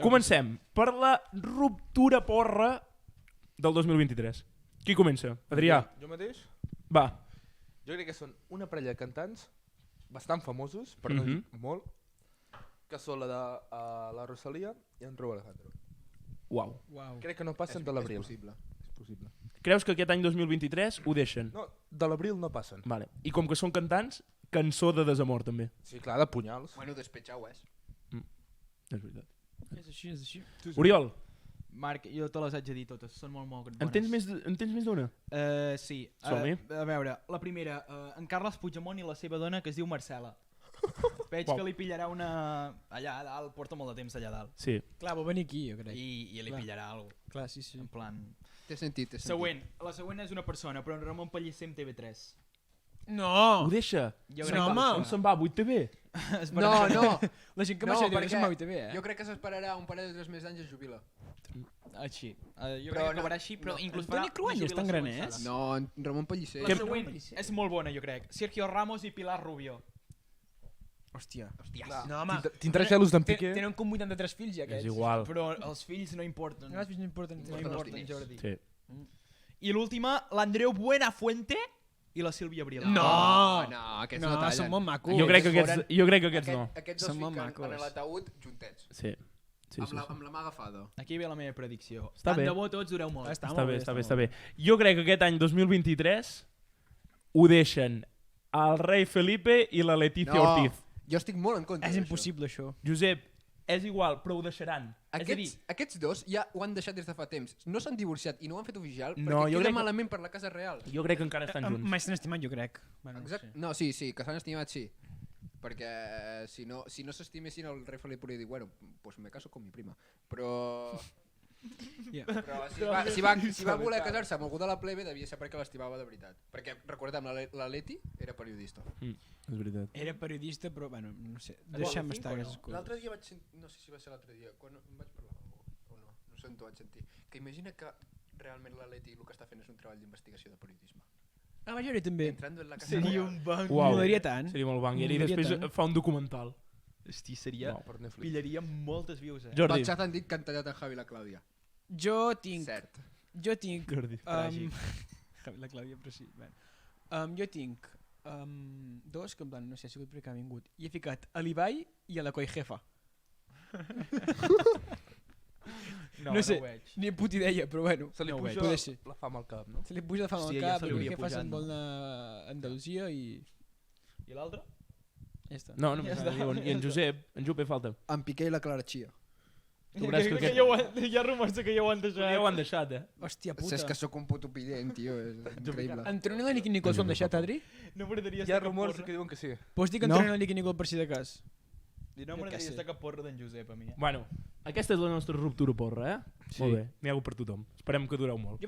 Comencem per la ruptura porra del 2023. Qui comença? Adrià. Jo mateix? Va. Jo crec que són una parella de cantants bastant famosos, per no dir molt, que són la de la Rosalía i en Rauw Alejandro. Uau. Crec que no passen de l'abril. És possible. Creus que aquest any 2023 ho deixen? No, de l'abril no passen. Vale. I com que són cantants, cançó de desamor també. Sí, clar, de punyals. Bueno, despetxau és. És veritat. És així. Oriol, Marc, jo te les haig de dir totes, són molt bones. en tens més d'una? Sí. Som-hi. A veure, la primera, en Carles Puigdemont i la seva dona que es diu Marcela. Veig que li pillarà una... Allà a dalt, porta molt de temps allà a dalt. Sí. Clar, vol venir aquí, jo crec. I li pillarà alguna cosa. Clar, sí. En plan... Té sentit. Següent. La següent és una persona, però en Ramon Pellicer amb TV3. No! Ho deixa? Jo No, home! On se'n va? 8TV? No. La gent que marxa de TV3 se'n va a TV, Jo crec que s'esperarà un parell de 3 més anys i es jubila. Així. Jo Però crec que acabarà així, però inclús Toni Cruanyes tan gran és? No, en Ramon Pellicer. La següent és molt bona, jo crec. Sergio Ramos i Pilar Rubio. Hòstia. No, home. Tindrà gelos d'en Piqué. Tenen com 83 fills, ja, aquests. És igual. Però els fills no importen. No, els fills no importen. No importen, Jordi. Sí. I l'última, l'Andreu Buenafuente i la Sílvia Abril. No! No, aquests no No, tallen. són molt macos. Jo crec que aquests no. Aquests dos Són molt fiquen macos. en l'ataúd juntets. Sí. Amb la mà agafada. Aquí ve la meva predicció. Està bé. Tant de bo tots dureu molt. Està Està bé. Jo crec que aquest any 2023 ho deixen el rei Felipe i la Leticia Ortiz. Jo estic molt en contra És d'això. impossible, això. Josep, és igual, però ho deixaran. Aquests dos ja ho han deixat des de fa temps. No s'han divorciat i no ho han fet oficial No, perquè jo queda crec que- malament per la casa real. Jo crec que encara estan junts. Mai s'han estimat, jo crec. Bueno, Exacte. No, sí, que s'han estimat, sí. Perquè si no s'estimessin el rei Felip podria dir, bueno, pues me caso con mi prima. Però... Yeah. Però si va voler casar-se amb algú de la plebe devia ser perquè l'estimava de veritat. Perquè, recordem, la Leti era periodista. És veritat. Era periodista, però, bueno, no sé. Deixem estar aquestes coses. L'altre dia vaig sentir, no sé si va ser l'altre dia, quan em vaig parlar amb algú, o no sé on t'ho vaig sentir, que imagina que realment la Leti el que està fent és un treball d'investigació de periodisme. Ah, vaig veure també. Entrando en la casa Seria real. un banc. Uau. Molaria tant. Seria molt banger. I després fa un documental. Hosti, seria... Uau, Per Netflix. Pillaria moltes views, eh? Jordi. Pel xat han dit que han tallat en Javi i la Clàudia. Jo tinc... Cert. Jo tinc... Jordi. Tràgic. La Clàudia, però sí. Jo tinc dos que en plan, no sé, ha sigut perquè ha vingut. I he ficat a l'Ibai i a la Coijefa. No sé. ho veig. Ni puta idea, però bueno. Se li No ho veig. puja Poder ser. la fama al cap, no? Se li puja de fama al Hòstia, ja cap, se li la hauria Coijefa pujat, se'n no? vol anar a Andalusia i... I l'altre? Ja està. No, només Ja està. I en Josep, en Jope falta. En Piqué i la Clara Chia. Tu veuràs que Que aquest... hi ha rumors que ja ho han deixat. Ja ho han deixat, eh? Hòstia És puta. que sóc un puto pident, tio, és increïble. En Toni i la Nicky Nicole s'ho han deixat, Adri? No m'agradaria Hi ha estar cap rumors porra. que diuen que sí. Pots dir que en No. Toni i la Nicky Nicole per si de cas? I no m'agradaria estar cap porra d'en Josep, a mi. Bueno, aquesta és la nostra ruptura porra, eh? Sí. Molt bé, n'hi ha hagut per tothom. Esperem que dureu molt.